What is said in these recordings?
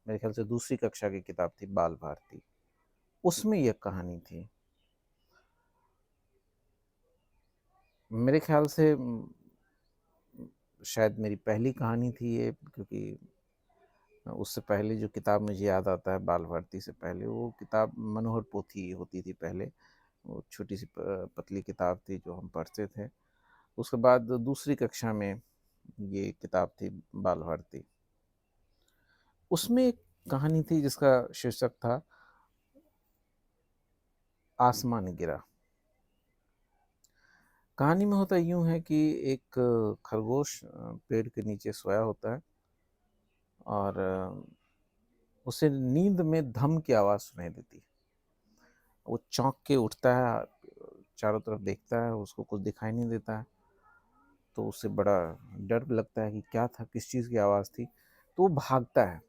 मेरे ख्याल से दूसरी कक्षा की किताब थी, बाल भारती। उसमें यह कहानी थी। मेरे ख्याल से शायद मेरी पहली कहानी थी ये, क्योंकि उससे पहले जो किताब मुझे याद आता है बाल भारती से पहले, वो किताब मनोहर पोथी होती थी पहले। वो छोटी सी पतली किताब थी जो हम पढ़ते थे। उसके बाद दूसरी कक्षा में ये किताब थी बाल भारती। उसमें एक कहानी थी जिसका शीर्षक था आसमान गिरा। कहानी में होता यूं है कि एक खरगोश पेड़ के नीचे सोया होता है और उसे नींद में धम की आवाज़ सुनाई देती है। वो चौंक के उठता है, चारों तरफ देखता है, उसको कुछ दिखाई नहीं देता है। तो उसे बड़ा डर लगता है कि क्या था, किस चीज़ की आवाज़ थी। तो वो भागता है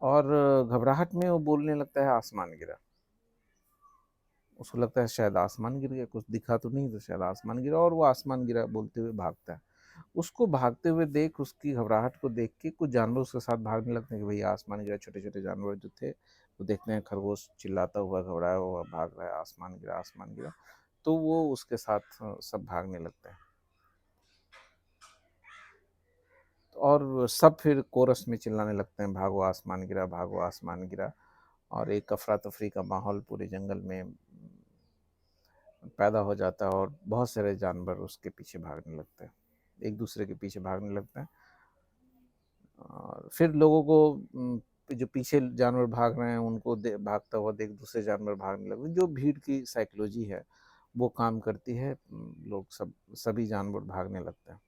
और घबराहट में वो बोलने लगता है आसमान गिरा। उसको लगता है शायद आसमान गिर गया, कुछ दिखा तो नहीं, तो शायद आसमान गिरा, और वो आसमान गिरा बोलते हुए भागता है। उसको भागते हुए देख, उसकी घबराहट को देख के कुछ जानवर उसके साथ भागने लगते हैं कि भैया आसमान गिरा। छोटे छोटे जानवर जो थे वो देखते हैं खरगोश चिल्लाता हुआ घबराया हुआ भाग रहा है, आसमान गिरा आसमान गिरा। तो वो उसके साथ सब भागने लगते हैं और सब फिर कोरस में चिल्लाने लगते हैं भागो आसमान गिरा, भागो आसमान गिरा। और एक अफरा तफरी का माहौल पूरे जंगल में पैदा हो जाता है और बहुत सारे जानवर उसके पीछे भागने लगते हैं, एक दूसरे के पीछे भागने लगते हैं। और फिर लोगों को जो पीछे जानवर भाग रहे हैं उनको भागता हुआ देख दूसरे जानवर भागने लगते हैं। जो भीड़ की साइकोलॉजी है वो काम करती है, लोग सभी जानवर भागने लगते हैं।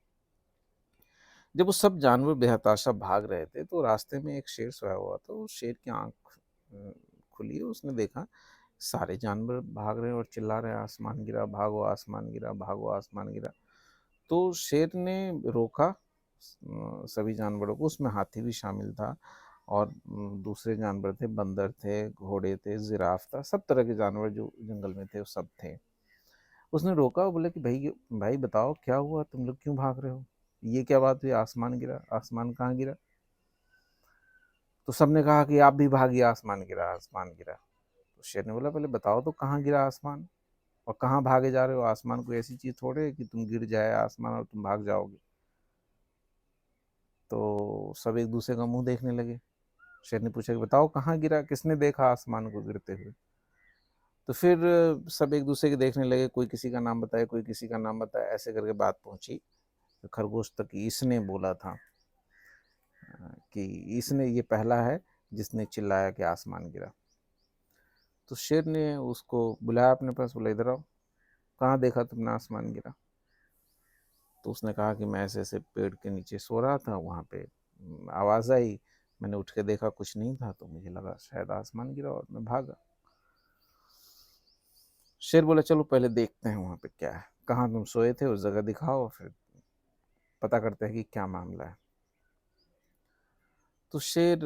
जब वो सब जानवर बेहताशा भाग रहे थे तो रास्ते में एक शेर सोया हुआ था। उस शेर की आंख खुली, उसने देखा सारे जानवर भाग रहे हैं और चिल्ला रहे हैं आसमान गिरा, भागो आसमान गिरा, भागो आसमान गिरा। तो शेर ने रोका सभी जानवरों को, उसमें हाथी भी शामिल था और दूसरे जानवर थे, बंदर थे, घोड़े थे, जिराफ था, सब तरह के जानवर जो जंगल में थे वो सब थे। उसने रोका और बोला कि भाई भाई बताओ क्या हुआ, तुम लोग क्यों भाग रहे हो, ये क्या बात हुई, आसमान गिरा, आसमान कहाँ गिरा। तो सबने कहा कि आप भी भागिए, आसमान गिरा, आसमान गिरा। तो शेर ने बोला पहले बताओ तो कहाँ गिरा आसमान, और कहाँ भागे जा रहे हो, आसमान कोई ऐसी चीज थोड़े है कि तुम गिर जाए आसमान और तुम भाग जाओगे। तो सब एक दूसरे का मुंह देखने लगे। शेर ने पूछा कि बताओ कहाँ गिरा, किसने देखा आसमान को गिरते हुए। तो फिर सब एक दूसरे के देखने लगे, कोई किसी का नाम बताए, कोई किसी का नाम बताए, ऐसे करके बात पहुंची खरगोश तक। इसने बोला था कि इसने, ये पहला है जिसने चिल्लाया कि आसमान गिरा। तो शेर ने उसको बुलाया अपने पास, बोला इधर आओ, कहाँ देखा तुमने आसमान गिरा। तो उसने कहा कि मैं ऐसे ऐसे पेड़ के नीचे सो रहा था, वहाँ पे आवाज़ आई, मैंने उठ के देखा कुछ नहीं था, तो मुझे लगा शायद आसमान गिरा और मैं भागा। शेर बोला चलो पहले देखते हैं वहाँ पे क्या है, कहाँ तुम सोए थे उस जगह दिखाओ, फिर पता करते हैं कि क्या मामला है। तो शेर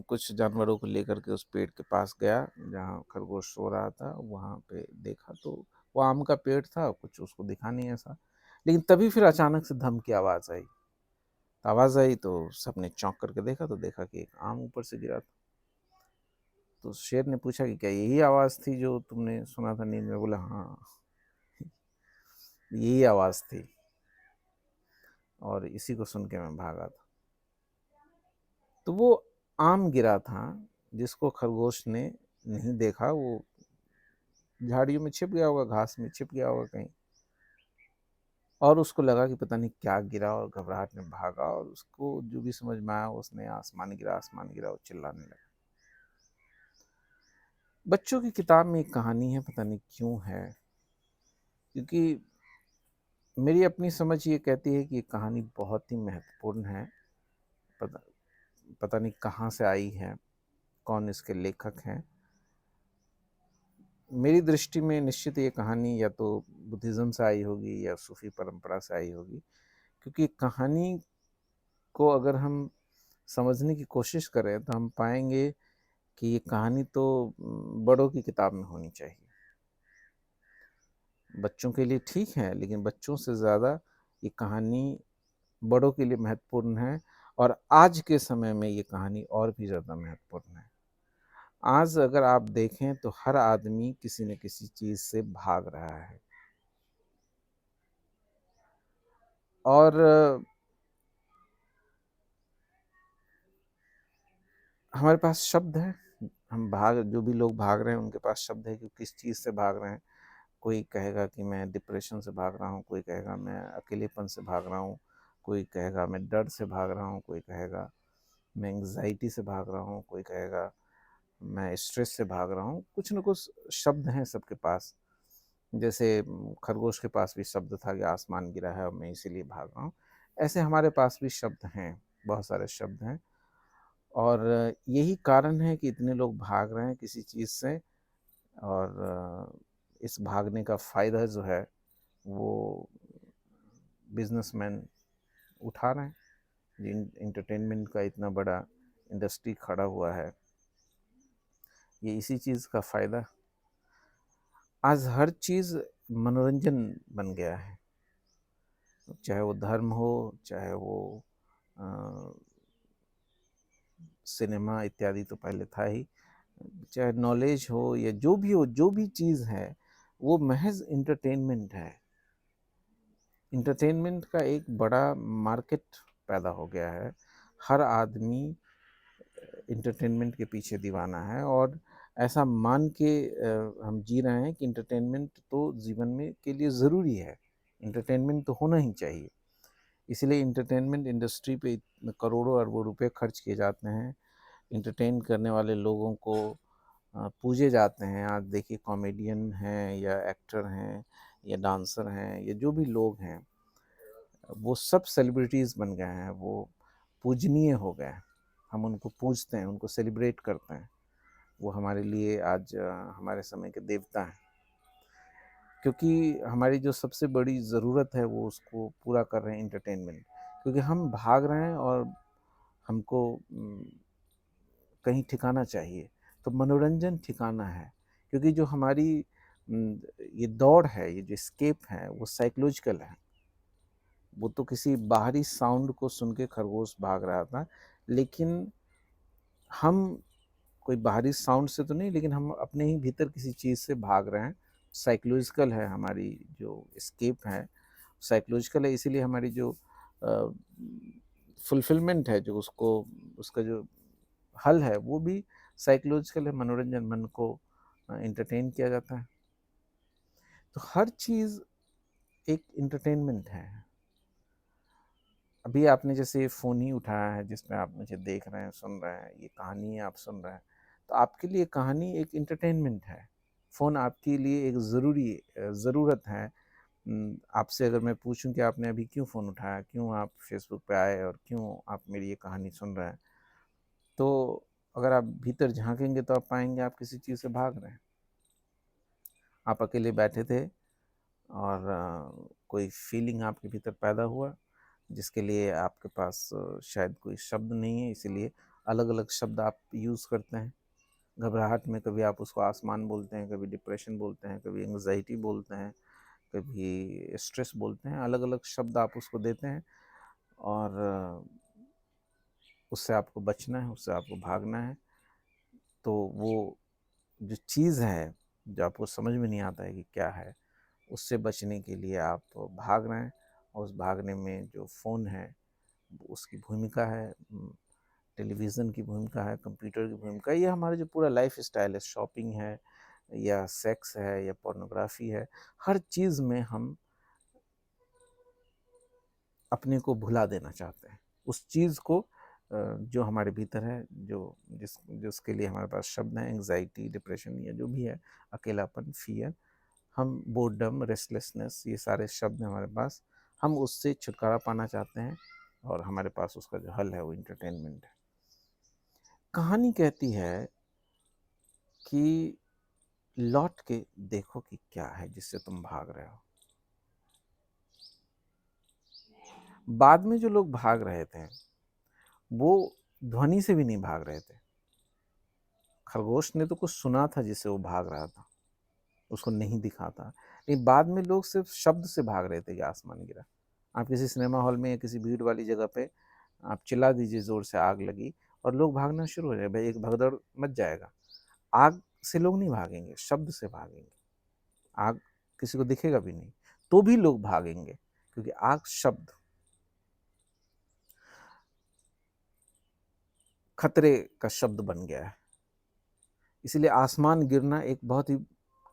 कुछ जानवरों को लेकर के उस पेड़ के पास गया जहाँ खरगोश सो रहा था। वहाँ पे देखा तो वो आम का पेड़ था, कुछ उसको दिखा नहीं ऐसा। लेकिन तभी फिर अचानक से धम की आवाज़ आई। आवाज़ आई तो सबने चौंक करके देखा, तो देखा कि एक आम ऊपर से गिरा था। तो शेर ने पूछा कि क्या यही आवाज़ थी जो तुमने सुना था नींद में। बोला हाँ, यही आवाज़ थी और इसी को सुन के मैं भागा था। तो वो आम गिरा था जिसको खरगोश ने नहीं देखा, वो झाड़ियों में छिप गया होगा, घास में छिप गया होगा कहीं, और उसको लगा कि पता नहीं क्या गिरा और घबराहट में भागा, और उसको जो भी समझ में आया उसने आसमान गिरा, आसमान गिरा और चिल्लाने लगा। बच्चों की किताब में एक कहानी है, पता नहीं क्यों है, क्योंकि मेरी अपनी समझ ये कहती है कि ये कहानी बहुत ही महत्वपूर्ण है। पता पता नहीं कहाँ से आई है, कौन इसके लेखक हैं। मेरी दृष्टि में निश्चित ये कहानी या तो बुद्धिज़्म से आई होगी या सूफी परंपरा से आई होगी, क्योंकि कहानी को अगर हम समझने की कोशिश करें तो हम पाएंगे कि ये कहानी तो बड़ों की किताब में होनी चाहिए। बच्चों के लिए ठीक है, लेकिन बच्चों से ज़्यादा ये कहानी बड़ों के लिए महत्वपूर्ण है। और आज के समय में ये कहानी और भी ज़्यादा महत्वपूर्ण है। आज अगर आप देखें तो हर आदमी किसी न किसी चीज़ से भाग रहा है और हमारे पास शब्द है। हम भाग जो भी लोग भाग रहे हैं उनके पास शब्द है कि किस चीज़ से भाग रहे हैं। कोई कहेगा कि मैं डिप्रेशन से भाग रहा हूँ, कोई कहेगा मैं अकेलेपन से भाग रहा हूँ, कोई कहेगा मैं डर से भाग रहा हूँ, कोई कहेगा मैं एंग्जाइटी से भाग रहा हूँ, कोई कहेगा मैं स्ट्रेस से भाग रहा हूँ। कुछ न कुछ शब्द हैं सबके पास। जैसे खरगोश के पास भी शब्द था कि आसमान गिरा है और मैं इसीलिए भाग रहा हूँ। ऐसे हमारे पास भी शब्द हैं, बहुत सारे शब्द हैं और यही कारण है कि इतने लोग भाग रहे हैं किसी चीज़ से और इस भागने का फ़ायदा जो है वो बिजनेसमैन उठा रहे हैं। एंटरटेनमेंट का इतना बड़ा इंडस्ट्री खड़ा हुआ है, ये इसी चीज़ का फ़ायदा। आज हर चीज़ मनोरंजन बन गया है, चाहे वो धर्म हो, चाहे वो सिनेमा इत्यादि तो पहले था ही, चाहे नॉलेज हो या जो भी हो, जो भी चीज़ है वो महज इंटरटेनमेंट है। इंटरटेनमेंट का एक बड़ा मार्केट पैदा हो गया है। हर आदमी इंटरटेनमेंट के पीछे दीवाना है और ऐसा मान के हम जी रहे हैं कि इंटरटेनमेंट तो जीवन में के लिए ज़रूरी है, इंटरटेनमेंट तो होना ही चाहिए। इसलिए इंटरटेनमेंट इंडस्ट्री पे करोड़ों अरबों रुपए खर्च किए जाते हैं। इंटरटेन करने वाले लोगों को पूजे जाते हैं। आज देखिए कॉमेडियन हैं या एक्टर हैं या डांसर हैं या जो भी लोग हैं, वो सब सेलिब्रिटीज़ बन गए हैं, वो पूजनीय हो गए हैं। हम उनको पूजते हैं, उनको सेलिब्रेट करते हैं। वो हमारे लिए आज हमारे समय के देवता हैं, क्योंकि हमारी जो सबसे बड़ी ज़रूरत है वो उसको पूरा कर रहे हैं, इंटरटेनमेंट। क्योंकि हम भाग रहे हैं और हमको कहीं ठिकाना चाहिए, तो मनोरंजन ठिकाना है। क्योंकि जो हमारी ये दौड़ है, ये जो एस्केप है, वो साइकोलॉजिकल है। वो तो किसी बाहरी साउंड को सुन के खरगोश भाग रहा था, लेकिन हम कोई बाहरी साउंड से तो नहीं, लेकिन हम अपने ही भीतर किसी चीज़ से भाग रहे हैं। साइकोलॉजिकल है हमारी जो एस्केप है, साइकोलॉजिकल है। इसीलिए हमारी जो फुलफिलमेंट है, जो उसको उसका जो हल है वो भी साइकोलॉजिकल है। मनोरंजन, मन को एंटरटेन किया जाता है। तो हर चीज़ एक एंटरटेनमेंट है। अभी आपने जैसे फ़ोन ही उठाया है जिसमें आप मुझे देख रहे हैं, सुन रहे हैं, ये कहानी आप सुन रहे हैं, तो आपके लिए कहानी एक एंटरटेनमेंट है। फ़ोन आपके लिए एक ज़रूरी ज़रूरत है। आपसे अगर मैं पूछूं कि आपने अभी क्यों फ़ोन उठाया, क्यों आप फेसबुक पे आए और क्यों आप मेरी ये कहानी सुन रहे हैं, तो अगर आप भीतर झांकेंगे तो आप पाएंगे आप किसी चीज़ से भाग रहे हैं। आप अकेले बैठे थे और कोई फीलिंग आपके भीतर पैदा हुआ जिसके लिए आपके पास शायद कोई शब्द नहीं है, इसीलिए अलग अलग शब्द आप यूज़ करते हैं। घबराहट में कभी आप उसको आसमान बोलते हैं, कभी डिप्रेशन बोलते हैं, कभी एंग्जाइटी बोलते हैं, कभी स्ट्रेस बोलते हैं। अलग अलग शब्द आप उसको देते हैं और उससे आपको बचना है, उससे आपको भागना है। तो वो जो चीज़ है जो आपको समझ में नहीं आता है कि क्या है, उससे बचने के लिए आप भाग रहे हैं। और उस भागने में जो फ़ोन है उसकी भूमिका है, टेलीविज़न की भूमिका है, कंप्यूटर की भूमिका है, ये हमारा जो पूरा लाइफ स्टाइल है, शॉपिंग है या सेक्स है या पोर्नोग्राफी है, हर चीज़ में हम अपने को भुला देना चाहते हैं। उस चीज़ को जो हमारे भीतर है, जिसके लिए हमारे पास शब्द हैं, एंग्जाइटी, डिप्रेशन या जो भी है, अकेलापन, फ़ियर, हम बोर्डम, रेस्टलेसनेस, ये सारे शब्द हैं हमारे पास। हम उससे छुटकारा पाना चाहते हैं और हमारे पास उसका जो हल है वो एंटरटेनमेंट है। कहानी कहती है कि लौट के देखो कि क्या है जिससे तुम भाग रहे हो। बाद में जो लोग भाग रहे थे वो ध्वनि से भी नहीं भाग रहे थे। खरगोश ने तो कुछ सुना था जिससे वो भाग रहा था, उसको नहीं दिखा था। लेकिन बाद में लोग सिर्फ शब्द से भाग रहे थे कि आसमान गिरा। आप किसी सिनेमा हॉल में या किसी भीड़ वाली जगह पे आप चिल्ला दीजिए ज़ोर से आग लगी और लोग भागना शुरू हो जाए, भाई एक भगदड़ मच जाएगा। आग से लोग नहीं भागेंगे, शब्द से भागेंगे। आग किसी को दिखेगा भी नहीं, तो भी लोग भागेंगे, क्योंकि आग शब्द खतरे का शब्द बन गया है। इसीलिए आसमान गिरना एक बहुत ही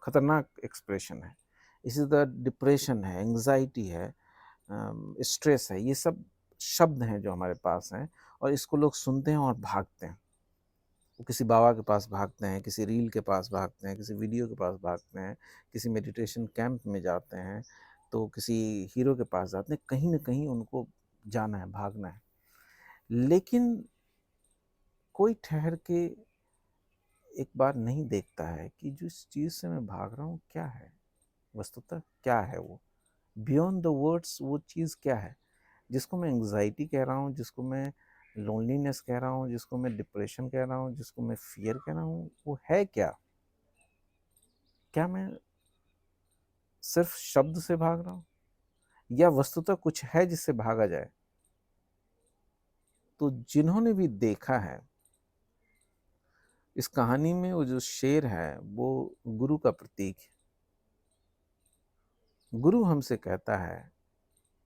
खतरनाक एक्सप्रेशन है। इसी तरह डिप्रेशन है, एंग्जाइटी है, स्ट्रेस है, ये सब शब्द हैं जो हमारे पास हैं, और इसको लोग सुनते हैं और भागते हैं। वो किसी बाबा के पास भागते हैं, किसी रील के पास भागते हैं, किसी वीडियो के पास भागते हैं, किसी मेडिटेशन कैंप में जाते हैं, तो किसी हीरो के पास जाते हैं, कहीं ना कहीं उनको जाना है, भागना है। लेकिन कोई ठहर के एक बार नहीं देखता है कि जिस चीज़ से मैं भाग रहा हूँ क्या है, वस्तुतः क्या है वो, बियॉन्ड द वर्ड्स वो चीज़ क्या है, जिसको मैं एंग्जाइटी कह रहा हूँ, जिसको मैं लोनलीनेस कह रहा हूँ, जिसको मैं डिप्रेशन कह रहा हूँ, जिसको मैं फियर कह रहा हूँ, वो है क्या? क्या मैं सिर्फ शब्द से भाग रहा हूँ, या वस्तुतः कुछ है जिससे भागा जाए? तो जिन्होंने भी देखा है, इस कहानी में वो जो शेर है वो गुरु का प्रतीक है। गुरु हमसे कहता है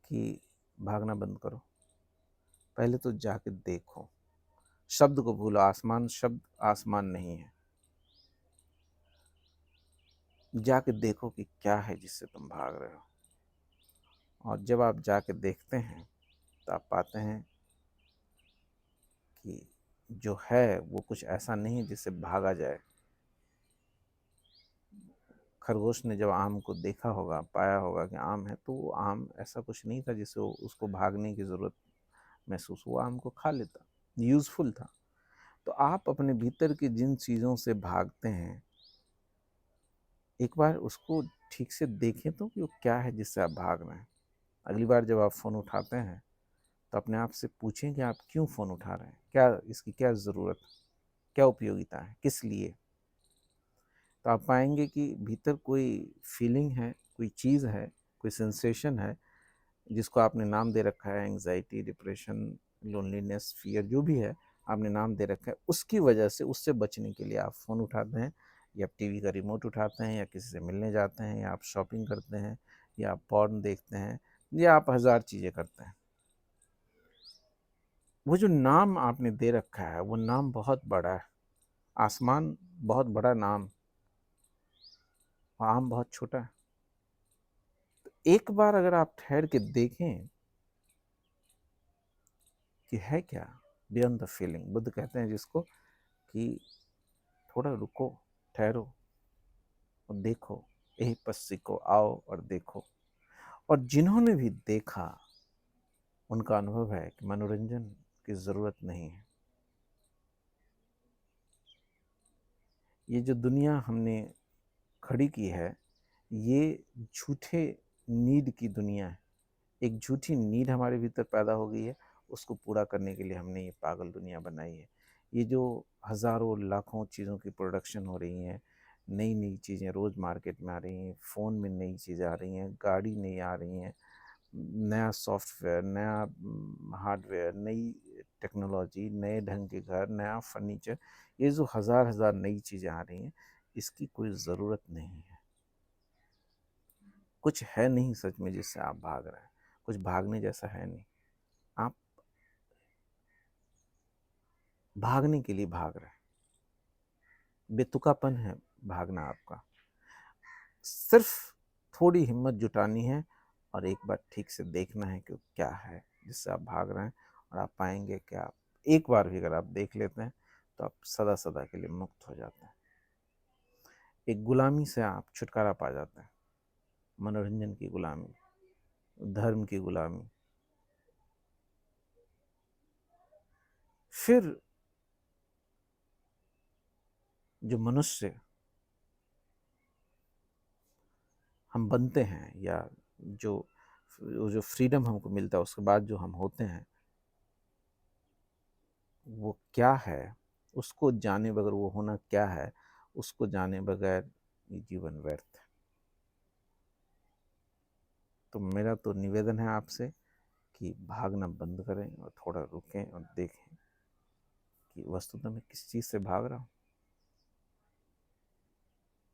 कि भागना बंद करो, पहले तो जाके देखो। शब्द को भूलो, आसमान शब्द आसमान नहीं है। जाके देखो कि क्या है जिससे तुम भाग रहे हो। और जब आप जाके देखते हैं तो आप पाते हैं कि जो है वो कुछ ऐसा नहीं जिससे भागा जाए। खरगोश ने जब आम को देखा होगा, पाया होगा कि आम है, तो वो आम ऐसा कुछ नहीं था जिससे उसको भागने की ज़रूरत महसूस, वो आम को खा लेता, यूज़फुल था। तो आप अपने भीतर की जिन चीज़ों से भागते हैं, एक बार उसको ठीक से देखें तो कि वो क्या है जिससे आप भाग रहे हैं। अगली बार जब आप फ़ोन उठाते हैं तो अपने आप से पूछें कि आप क्यों फ़ोन उठा रहे हैं, क्या इसकी क्या ज़रूरत, क्या उपयोगिता है, किस लिए। तो आप पाएंगे कि भीतर कोई फीलिंग है, कोई चीज़ है, कोई सेंसेशन है, जिसको आपने नाम दे रखा है, एंग्जाइटी, डिप्रेशन, लोनलीनेस, फियर, जो भी है आपने नाम दे रखा है। उसकी वजह से, उससे बचने के लिए आप फ़ोन उठाते हैं, या आप टीवी का रिमोट उठाते हैं, या किसी से मिलने जाते हैं, या आप शॉपिंग करते हैं, या आप पॉर्न देखते हैं, या आप हज़ार चीज़ें करते हैं। वो जो नाम आपने दे रखा है वो नाम बहुत बड़ा है। आसमान बहुत बड़ा नाम, आम बहुत छोटा है। तो एक बार अगर आप ठहर के देखें कि है क्या बियॉन्ड द फीलिंग, बुद्ध कहते हैं जिसको कि थोड़ा रुको, ठहरो और देखो, यही पस्सी को आओ और देखो। और जिन्होंने भी देखा उनका अनुभव है कि मनोरंजन की ज़रूरत नहीं है। ये जो दुनिया हमने खड़ी की है, ये झूठे नीड की दुनिया है। एक झूठी नीड हमारे भीतर पैदा हो गई है, उसको पूरा करने के लिए हमने ये पागल दुनिया बनाई है। ये जो हज़ारों लाखों चीज़ों की प्रोडक्शन हो रही हैं, नई नई चीज़ें रोज़ मार्केट में आ रही हैं, फ़ोन में नई चीज़ें आ रही हैं, गाड़ी नई आ रही हैं, नया सॉफ्टवेयर, नया हार्डवेयर, नई टेक्नोलॉजी, नए ढंग के घर, नया फर्नीचर, ये जो हज़ार हज़ार नई चीज़ें आ रही हैं, इसकी कोई ज़रूरत नहीं है। कुछ है नहीं सच में जिससे आप भाग रहे हैं, कुछ भागने जैसा है नहीं। आप भागने के लिए भाग रहे हैं, बेतुकापन है भागना आपका। सिर्फ थोड़ी हिम्मत जुटानी है और एक बार ठीक से देखना है कि क्या है जिससे आप भाग रहे हैं, और आप पाएंगे कि आप एक बार भी अगर आप देख लेते हैं तो आप सदा सदा के लिए मुक्त हो जाते हैं। एक गुलामी से आप छुटकारा पा जाते हैं, मनोरंजन की गुलामी, धर्म की गुलामी। फिर जो मनुष्य हम बनते हैं, या जो जो फ्रीडम हमको मिलता है उसके बाद जो हम होते हैं, वो क्या है, उसको जाने बगैर वो होना क्या है, उसको जाने बगैर ये जीवन व्यर्थ है। तो मेरा तो निवेदन है आपसे कि भागना बंद करें और थोड़ा रुकें और देखें कि वस्तुतः मैं किस चीज़ से भाग रहा हूँ।